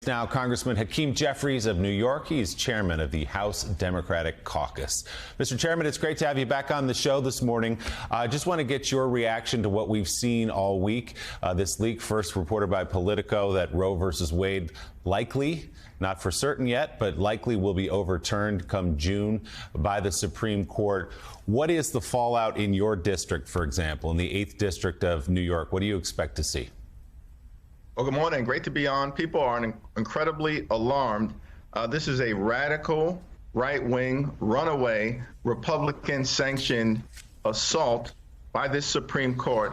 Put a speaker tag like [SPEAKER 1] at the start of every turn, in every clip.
[SPEAKER 1] Now, Congressman Hakeem Jeffries of New York, he's chairman of the House Democratic Caucus. Mr. Chairman, it's great to have you back on the show this morning. I just want to get your reaction to what we've seen all week. This leak first reported by Politico that Roe versus Wade likely, not for certain yet, but likely will be overturned come June by the Supreme Court. What is the fallout in your district, for example, in the 8th District of New York? What do you expect to see?
[SPEAKER 2] Well, good morning. Great to be on. People are incredibly alarmed. This is a radical, right-wing, runaway, Republican-sanctioned assault by this Supreme Court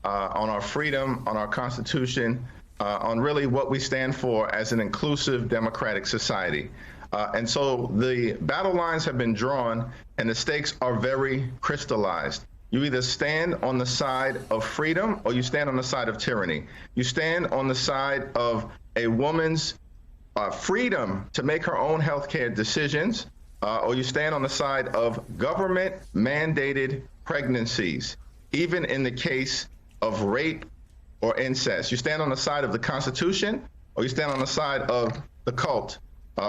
[SPEAKER 2] on our freedom, on our Constitution, on really what we stand for as an inclusive democratic society. And so the battle lines have been drawn and the stakes are very crystallized. You either stand on the side of freedom or you stand on the side of tyranny. You stand on the side of a woman's freedom to make her own healthcare decisions, or you stand on the side of government-mandated pregnancies, even in the case of rape or incest. You stand on the side of the Constitution or you stand on the side of the cult,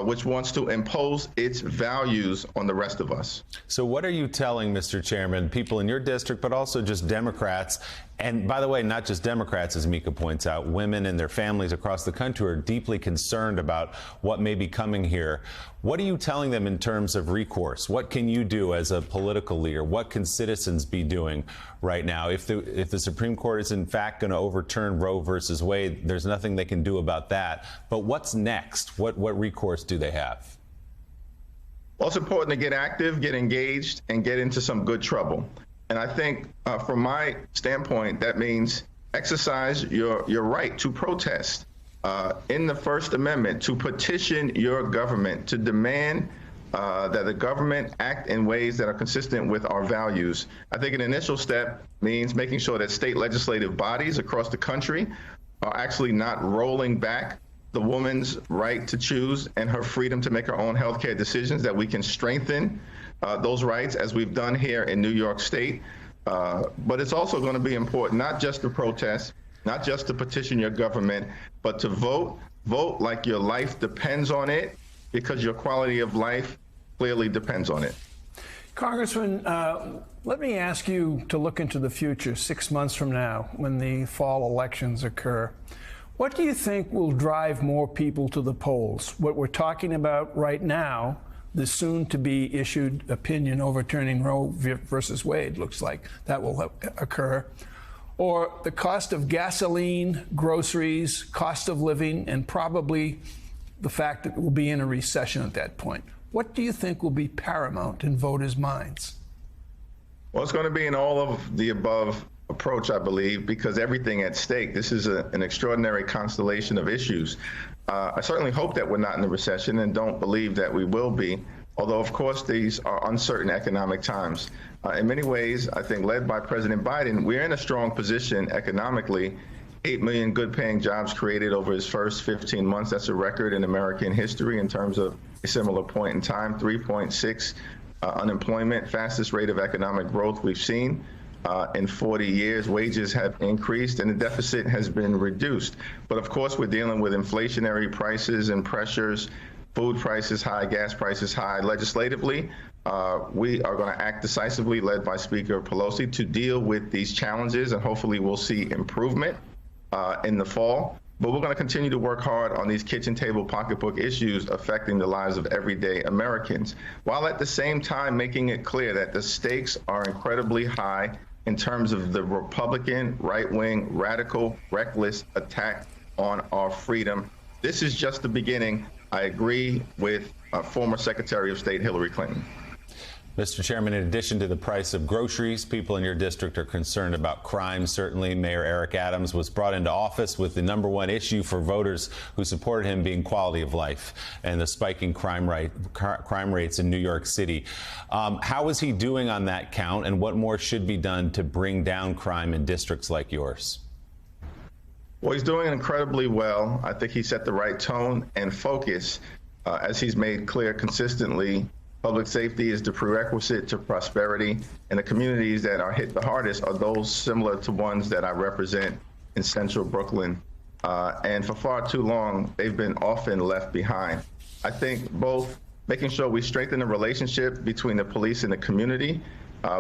[SPEAKER 2] which wants to impose its values on the rest of us.
[SPEAKER 1] So what are you telling, Mr. Chairman, people in your district, but also just Democrats? And by the way, not just Democrats, as Mika points out, women and their families across the country are deeply concerned about what may be coming here. What are you telling them in terms of recourse? What can you do as a political leader? What can citizens be doing right now? If the Supreme Court is in fact going to overturn Roe versus Wade, there's nothing they can do about that. But what's next? What recourse do they have?
[SPEAKER 2] Well, it's important to get active, get engaged, and get into some good trouble. And I think from my standpoint, that means exercise your right to protest in the First Amendment, to petition your government, to demand that the government act in ways that are consistent with our values. I think an initial step means making sure that state legislative bodies across the country are actually not rolling back the woman's right to choose and her freedom to make her own healthcare decisions, that we can strengthen those rights as we've done here in New York State. But it's also going to be important not just to protest, not just to petition your government, but to vote like your life depends on it, because your quality of life clearly depends on it.
[SPEAKER 3] Congressman, let me ask you to look into the future 6 months from now when the fall elections occur. What do you think will drive more people to the polls? What we're talking about right now, the soon-to-be issued opinion overturning Roe versus Wade, looks like that will occur, or the cost of gasoline, groceries, cost of living, and probably the fact that we'll be in a recession at that point. What do you think will be paramount in voters' minds?
[SPEAKER 2] Well, it's going to be an all-of-the-above approach, I believe, because everything at stake. This is an extraordinary constellation of issues. I certainly hope that we're not in a recession and don't believe that we will be, although, of course, these are uncertain economic times. In many ways, I think, led by President Biden, we're in a strong position economically. 8 million good-paying jobs created over his first 15 months. That's a record in American history in terms of a similar point in time. 3.6 unemployment, fastest rate of economic growth we've seen in 40 years. Wages have increased and the deficit has been reduced. But of course, we're dealing with inflationary prices and pressures, food prices high, gas prices high. Legislatively, we are going to act decisively, led by Speaker Pelosi, to deal with these challenges, and hopefully we'll see improvement in the fall. But we're going to continue to work hard on these kitchen table pocketbook issues affecting the lives of everyday Americans, while at the same time making it clear that the stakes are incredibly high in terms of the Republican, right-wing, radical, reckless attack on our freedom. This is just the beginning. I agree with former Secretary of State Hillary Clinton.
[SPEAKER 1] Mr. Chairman, in addition to the price of groceries, people in your district are concerned about crime. Certainly, Mayor Eric Adams was brought into office with the #1 issue for voters who supported him being quality of life and the spiking crime rates in New York City. How is he doing on that count, and what more should be done to bring down crime in districts like yours?
[SPEAKER 2] Well, he's doing incredibly well. I think he set the right tone and focus, as he's made clear consistently. Public safety is the prerequisite to prosperity, and the communities that are hit the hardest are those similar to ones that I represent in central Brooklyn and for far too long, they've been often left behind. I think both making sure we strengthen the relationship between the police and the community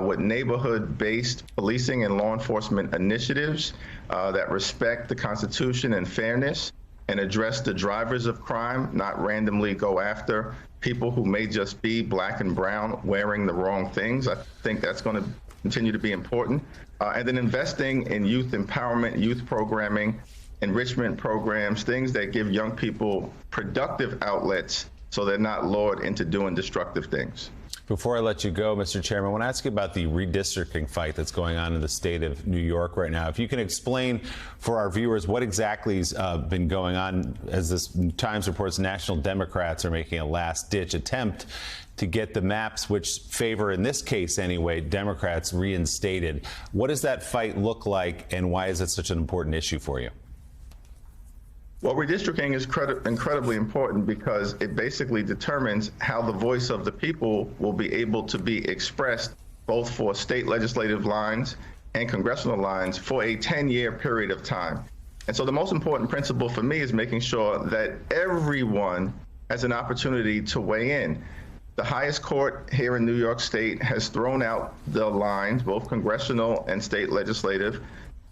[SPEAKER 2] with neighborhood-based policing and law enforcement initiatives that respect the Constitution and fairness and address the drivers of crime, not randomly go after people who may just be black and brown wearing the wrong things. I think that's going to continue to be important. And then investing in youth empowerment, youth programming, enrichment programs, things that give young people productive outlets so they're not lured into doing destructive things.
[SPEAKER 1] Before I let you go, Mr. Chairman, I want to ask you about the redistricting fight that's going on in the state of New York right now. If you can explain for our viewers what exactly has been going on, as this Times reports, National Democrats are making a last-ditch attempt to get the maps which favor, in this case anyway, Democrats reinstated. What does that fight look like, and why is it such an important issue for you?
[SPEAKER 2] Well, redistricting is incredibly important because it basically determines how the voice of the people will be able to be expressed both for state legislative lines and congressional lines for a 10-year period of time. And so the most important principle for me is making sure that everyone has an opportunity to weigh in. The highest court here in New York State has thrown out the lines, both congressional and state legislative,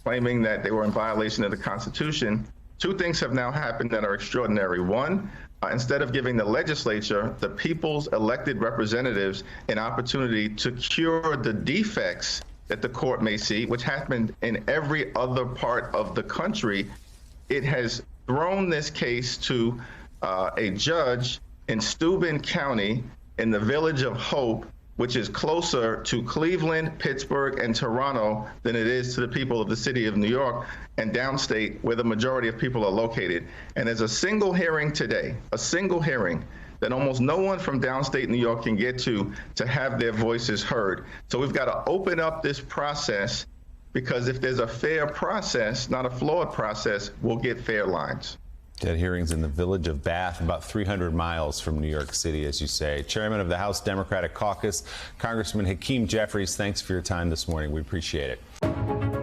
[SPEAKER 2] claiming that they were in violation of the Constitution. Two things have now happened that are extraordinary. One, instead of giving the legislature, the people's elected representatives, an opportunity to cure the defects that the court may see, which happened in every other part of the country, it has thrown this case to a judge in Steuben County in the Village of Hope, which is closer to Cleveland, Pittsburgh, and Toronto than it is to the people of the city of New York and downstate, where the majority of people are located. And there's a single hearing today, a single hearing that almost no one from downstate New York can get to have their voices heard. So we've got to open up this process, because if there's a fair process, not a flawed process, we'll get fair lines.
[SPEAKER 1] That hearing's in the Village of Bath, about 300 miles from New York City, as you say. Chairman of the House Democratic Caucus, Congressman Hakeem Jeffries, thanks for your time this morning. We appreciate it.